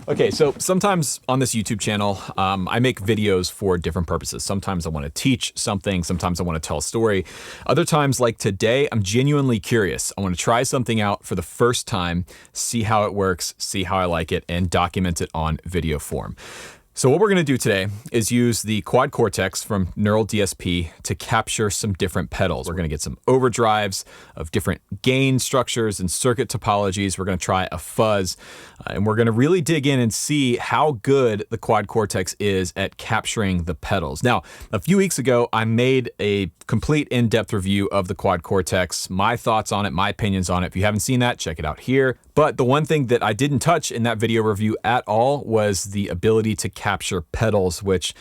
Okay, so sometimes on this YouTube channel, I make videos for different purposes. Sometimes I want to teach something, sometimes I want to tell a story. Other times, like today, I'm genuinely curious. I want to try something out for the first time, see how it works, see how I like it, and document it on video form. So what we're gonna do today is use the Quad Cortex from Neural DSP to capture some different pedals. We're gonna get some overdrives of different gain structures and circuit topologies. We're gonna try a fuzz, and we're gonna really dig in and see how good the Quad Cortex is at capturing the pedals. Now, a few weeks ago, I made a complete in-depth review of the Quad Cortex, my thoughts on it, my opinions on it. If you haven't seen that, check it out here. But the one thing that I didn't touch in that video review at all was the ability to capture pedals, which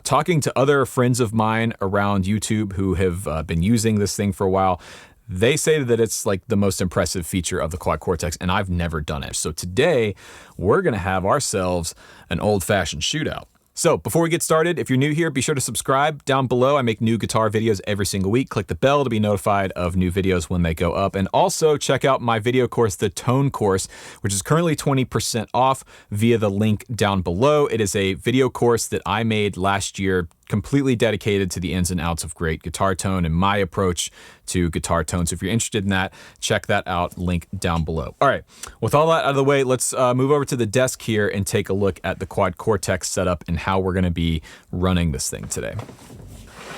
talking to other friends of mine around YouTube who have been using this thing for a while, they say that it's like the most impressive feature of the Quad Cortex, and I've never done it. So today we're gonna have ourselves an old-fashioned shootout. So before we get started, if you're new here, be sure to subscribe. Down below, I make new guitar videos every single week. Click the bell to be notified of new videos when they go up. And also check out my video course, the Tone course, which is currently 20% off via the link down below. It is a video course that I made last year, completely dedicated to the ins and outs of great guitar tone and my approach to guitar tone. So if you're interested in that, check that out, link down below. All right, with all that out of the way, let's move over to the desk here and take a look at the Quad Cortex setup and how we're gonna be running this thing today.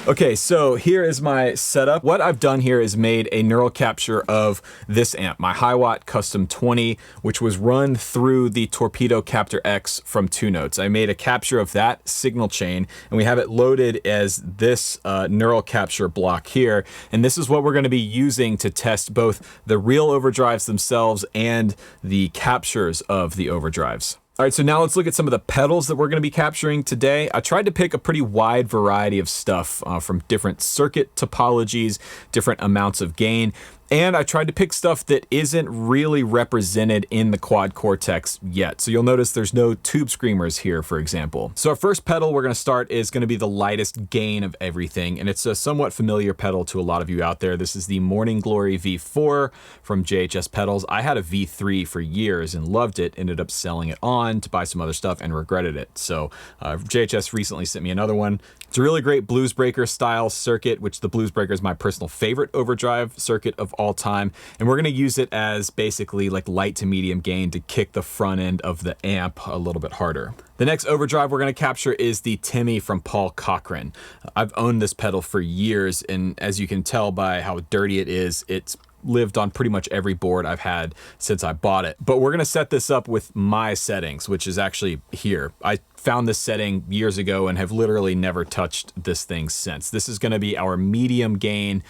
Okay, so here is my setup. What I've done here is made a neural capture of this amp, my Hiwatt Custom 20, which was run through the Torpedo Captor X from 2 Notes. I made a capture of that signal chain, and we have it loaded as this neural capture block here. And this is what we're gonna be using to test both the real overdrives themselves and the captures of the overdrives. All right, so now let's look at some of the pedals that we're gonna be capturing today. I tried to pick a pretty wide variety of stuff from different circuit topologies, different amounts of gain, and I tried to pick stuff that isn't really represented in the Quad Cortex yet. So you'll notice there's no tube screamers here, for example. So our first pedal we're gonna start is gonna be the lightest gain of everything, and it's a somewhat familiar pedal to a lot of you out there. This is the Morning Glory V4 from JHS Pedals. I had a V3 for years and loved it, ended up selling it on to buy some other stuff and regretted it. So JHS recently sent me another one. It's a really great blues breaker style circuit, which the blues breaker is my personal favorite overdrive circuit of all time. And we're gonna use it as basically like light to medium gain to kick the front end of the amp a little bit harder. The next overdrive we're gonna capture is the Timmy from Paul Cochran. I've owned this pedal for years, and as you can tell by how dirty it is, it's lived on pretty much every board I've had since I bought it. But we're gonna set this up with my settings, which is actually here. I found this setting years ago and have literally never touched this thing since. This is gonna be our medium gain,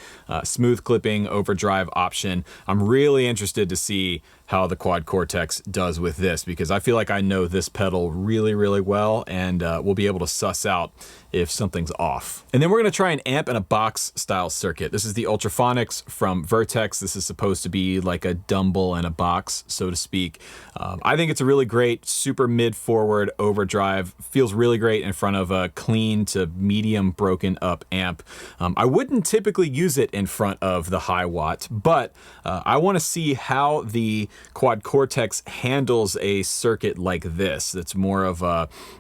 smooth clipping overdrive option. I'm really interested to see how the Quad Cortex does with this, because I feel like I know this pedal really, really well, and we'll be able to suss out if something's off. And then we're gonna try an amp and a box style circuit. This is the Ultraphonics from Vertex. This is supposed to be like a Dumble and a box, so to speak. I think it's a really great, super mid-forward overdrive. Feels really great in front of a clean to medium broken up amp. I wouldn't typically use it in front of the Hiwatt, but I wanna see how the Quad Cortex handles a circuit like this. That's more of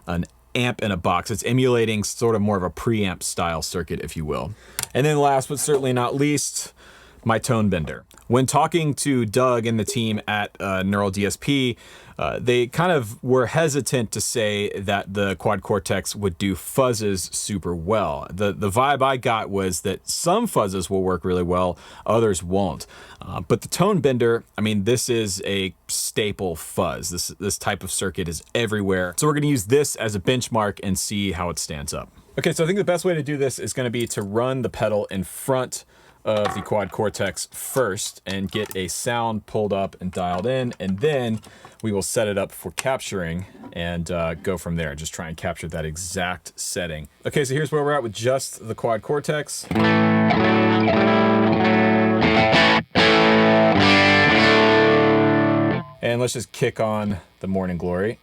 an amp in a box. It's emulating sort of more of a preamp style circuit, if you will. And then last but certainly not least, my tone bender. When talking to Doug and the team at Neural DSP, they kind of were hesitant to say that the Quad Cortex would do fuzzes super well. The vibe I got was that some fuzzes will work really well, others won't. But the tone bender, I mean, this is a staple fuzz. This type of circuit is everywhere. So we're gonna use this as a benchmark and see how it stands up. Okay, so I think the best way to do this is gonna be to run the pedal in front of the Quad Cortex first and get a sound pulled up and dialed in, and then we will set it up for capturing and go from there. Just try and capture that exact setting. Okay, so here's where we're at with just the Quad Cortex. And let's just kick on the Morning Glory.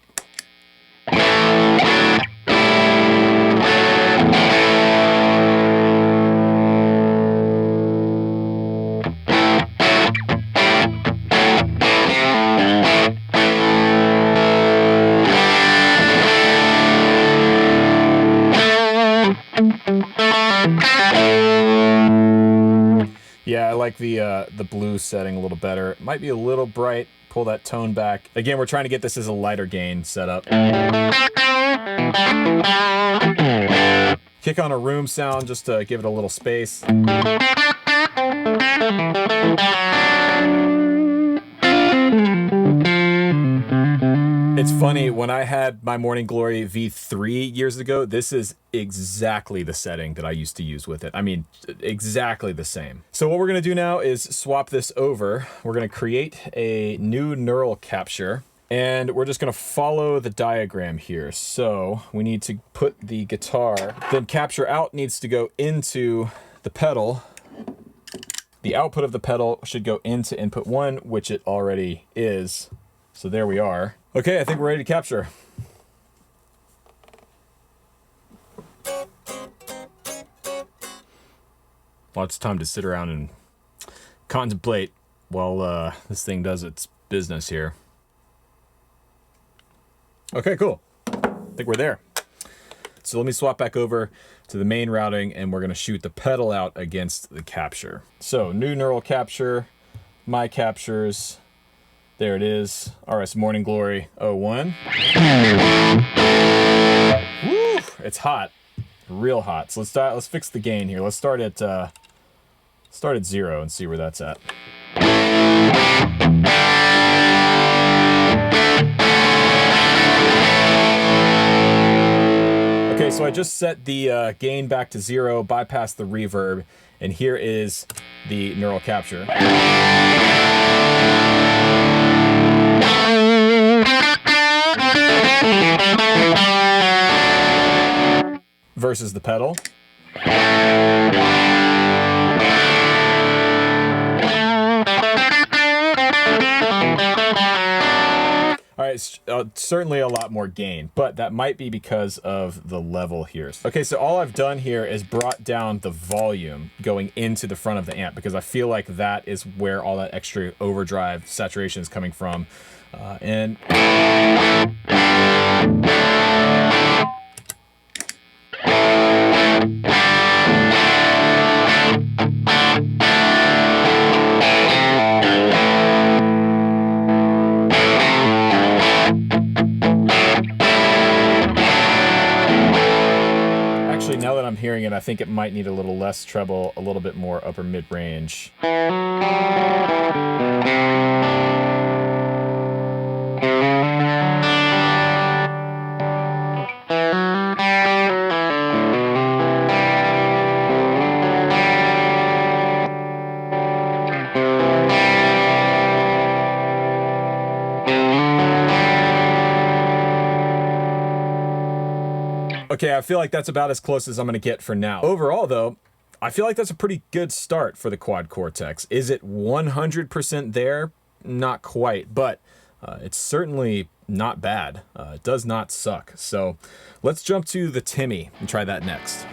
like the blue setting a little better. It might be a little bright. Pull that tone back. Again, we're trying to get this as a lighter gain setup. Kick on a room sound just to give it a little space. It's funny, when I had my Morning Glory V3 years ago, this is exactly the setting that I used to use with it. I mean, exactly the same. So what we're gonna do now is swap this over. We're gonna create a new neural capture, and we're just gonna follow the diagram here. So we need to put the guitar, then capture out needs to go into the pedal. The output of the pedal should go into input 1, which it already is. So there we are. Okay, I think we're ready to capture. Lots of time to sit around and contemplate while this thing does its business here. Okay, cool. I think we're there. So let me swap back over to the main routing, and we're gonna shoot the pedal out against the capture. So new neural capture, my captures, there it is, RS Morning Glory 01. Woo, it's hot, real hot. So let's fix the gain here. Let's start at 0 and see where that's at. Okay, so I just set the gain back to 0, bypassed the reverb, and here is the neural capture. Versus the pedal. All right, certainly a lot more gain, but that might be because of the level here. Okay, so all I've done here is brought down the volume going into the front of the amp, because I feel like that is where all that extra overdrive saturation is coming from. And actually, now that I'm hearing it, I think it might need a little less treble, a little bit more upper mid-range. Okay, I feel like that's about as close as I'm gonna get for now. Overall though, I feel like that's a pretty good start for the Quad Cortex. Is it 100% there? Not quite, but it's certainly not bad. It does not suck. So let's jump to the Timmy and try that next.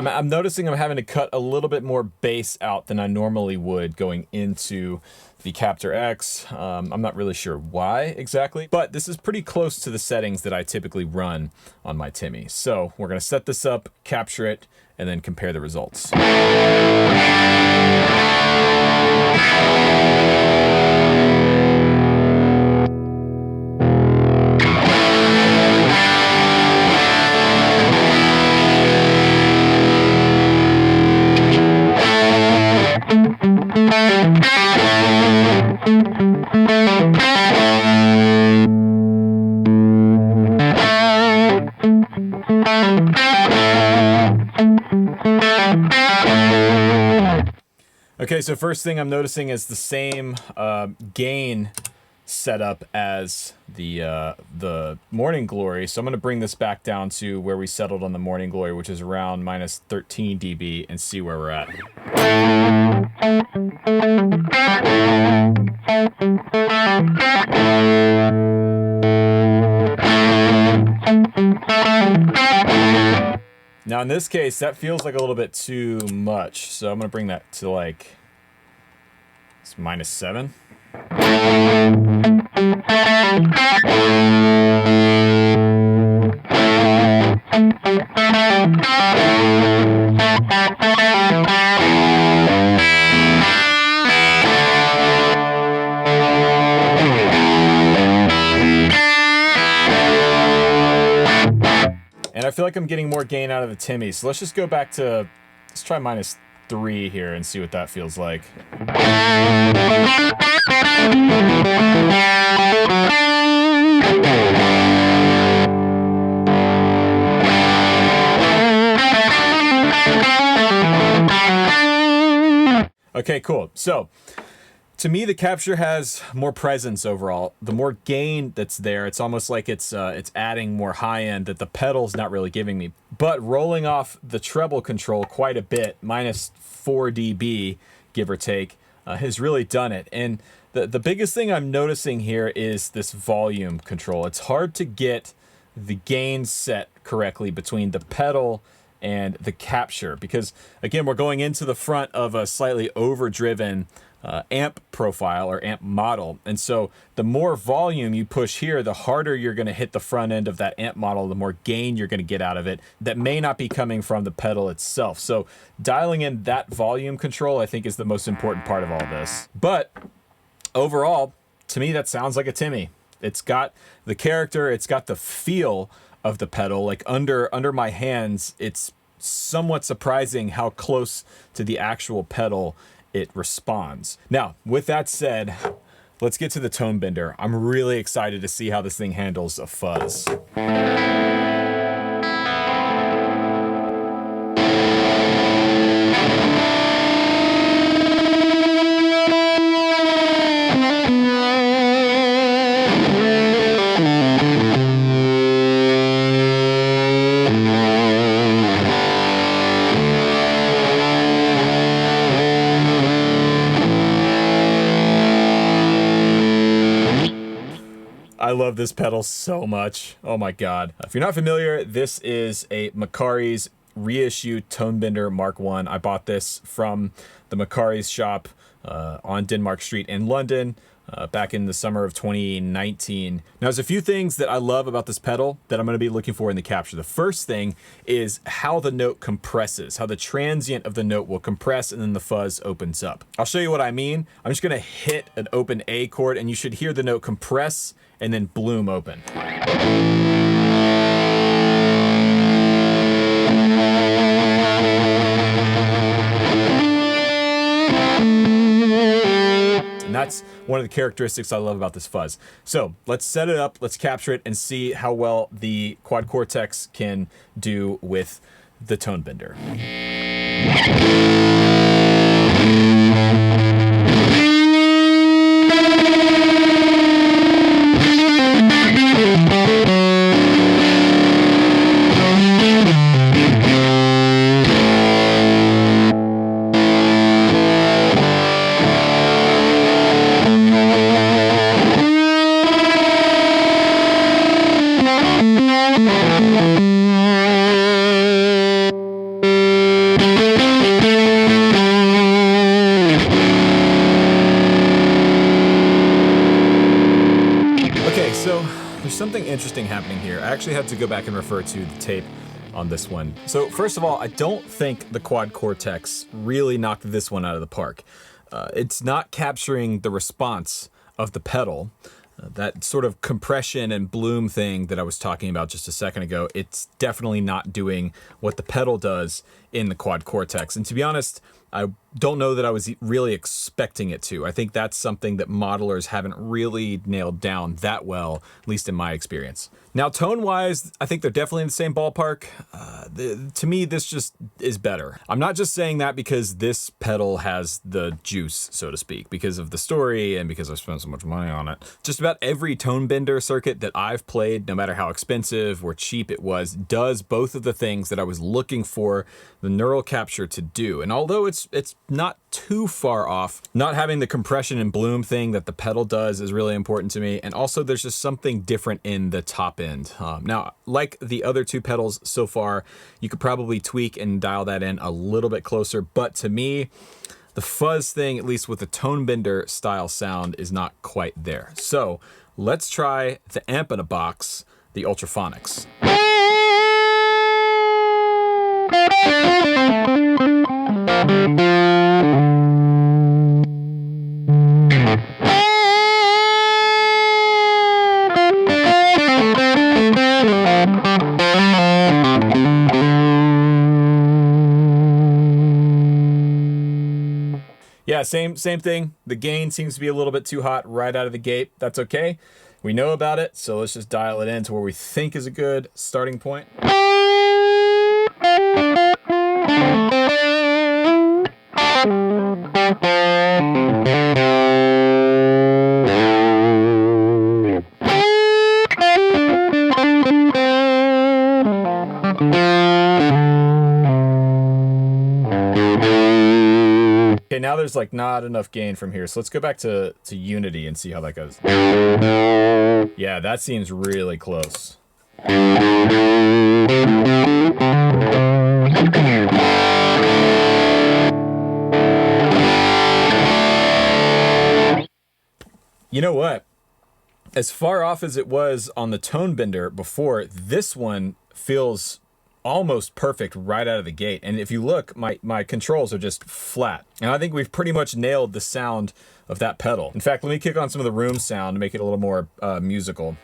I'm noticing I'm having to cut a little bit more bass out than I normally would going into the Captor X. I'm not really sure why exactly, but this is pretty close to the settings that I typically run on my Timmy. So we're gonna set this up, capture it, and then compare the results. Okay, so first thing I'm noticing is the same gain setup as the Morning Glory. So I'm going to bring this back down to where we settled on the Morning Glory, which is around minus 13 dB, and see where we're at. Now in this case, that feels like a little bit too much. So I'm gonna bring that to like, it's -7. And I feel like I'm getting more gain out of the Timmy. So let's just go back to, let's try -3 here and see what that feels like. Okay, cool. So to me, the capture has more presence overall. The more gain that's there, it's almost like it's adding more high end that the pedal's not really giving me. But rolling off the treble control quite a bit, -4 dB, give or take, has really done it. And the biggest thing I'm noticing here is this volume control. It's hard to get the gain set correctly between the pedal and the capture, because again, we're going into the front of a slightly overdriven amp profile or amp model. And so the more volume you push here, the harder you're going to hit the front end of that amp model, the more gain you're going to get out of it that may not be coming from the pedal itself. So dialing in that volume control, I think, is the most important part of all this. But overall, to me, that sounds like a Timmy. It's got the character, it's got the feel of the pedal. Like under my hands, it's somewhat surprising how close to the actual pedal it responds. Now, with that said, let's get to the tone bender. I'm really excited to see how this thing handles a fuzz. I love this pedal so much. Oh my God. If you're not familiar, this is a Macari's reissue Tone Bender Mark 1. I bought this from the Macari's shop on Denmark Street in London back in the summer of 2019. Now, there's a few things that I love about this pedal that I'm going to be looking for in the capture. The first thing is how the note compresses, how the transient of the note will compress and then the fuzz opens up. I'll show you what I mean. I'm just going to hit an open A chord and you should hear the note compress and then bloom open. And that's one of the characteristics I love about this fuzz. So let's set it up, let's capture it, and see how well the Quad Cortex can do with the tone bender. So there's something interesting happening here. I actually had to go back and refer to the tape on this one. So first of all, I don't think the Quad Cortex really knocked this one out of the park. It's not capturing the response of the pedal. That sort of compression and bloom thing that I was talking about just a second ago, it's definitely not doing what the pedal does in the Quad Cortex. And to be honest, I don't know that I was really expecting it to. I think that's something that modelers haven't really nailed down that well, at least in my experience. Now, tone-wise, I think they're definitely in the same ballpark. To me, this just is better. I'm not just saying that because this pedal has the juice, so to speak, because of the story and because I've spent so much money on it. Just about every tone bender circuit that I've played, no matter how expensive or cheap it was, does both of the things that I was looking for the neural capture to do. And although it's it's not too far off. Not having the compression and bloom thing that the pedal does is really important to me. And also there's just something different in the top end. Now, like the other two pedals so far, you could probably tweak and dial that in a little bit closer. But to me, the fuzz thing, at least with the tone bender style sound, is not quite there. So let's try the amp in a box, the Ultraphonics. Yeah, same thing. The gain seems to be a little bit too hot right out of the gate. That's okay. We know about it, so let's just dial it in to where we think is a good starting point. Okay, now there's like not enough gain from here. So let's go back to unity and see how that goes. Yeah, that seems really close. You know what? As far off as it was on the tone bender before, this one feels almost perfect right out of the gate. And if you look, my controls are just flat. And I think we've pretty much nailed the sound of that pedal. In fact, let me kick on some of the room sound to make it a little more musical.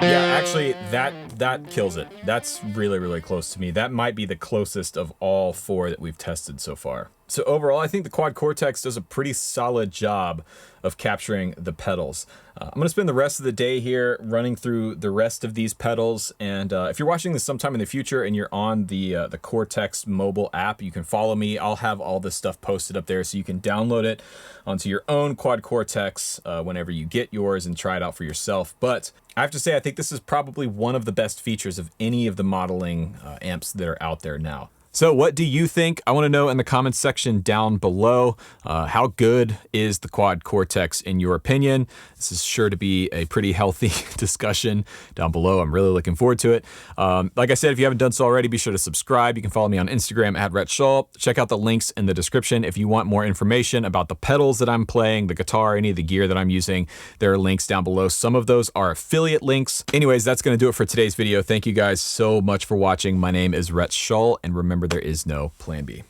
Yeah, actually, that kills it. That's really, really close to me. That might be the closest of all four that we've tested so far. So overall, I think the Quad Cortex does a pretty solid job of capturing the pedals. I'm gonna spend the rest of the day here running through the rest of these pedals. And if you're watching this sometime in the future and you're on the Cortex mobile app, you can follow me. I'll have all this stuff posted up there so you can download it onto your own Quad Cortex whenever you get yours and try it out for yourself. But I have to say, I think this is probably one of the best features of any of the modeling amps that are out there now. So what do you think? I want to know in the comments section down below. How good is the Quad Cortex in your opinion? This is sure to be a pretty healthy discussion down below. I'm really looking forward to it. Like I said, if you haven't done so already, be sure to subscribe. You can follow me on Instagram at Rhett Shull. Check out the links in the description. If you want more information about the pedals that I'm playing, the guitar, any of the gear that I'm using, there are links down below. Some of those are affiliate links. Anyways, that's going to do it for today's video. Thank you guys so much for watching. My name is Rhett Shull, and remember, there is no plan B.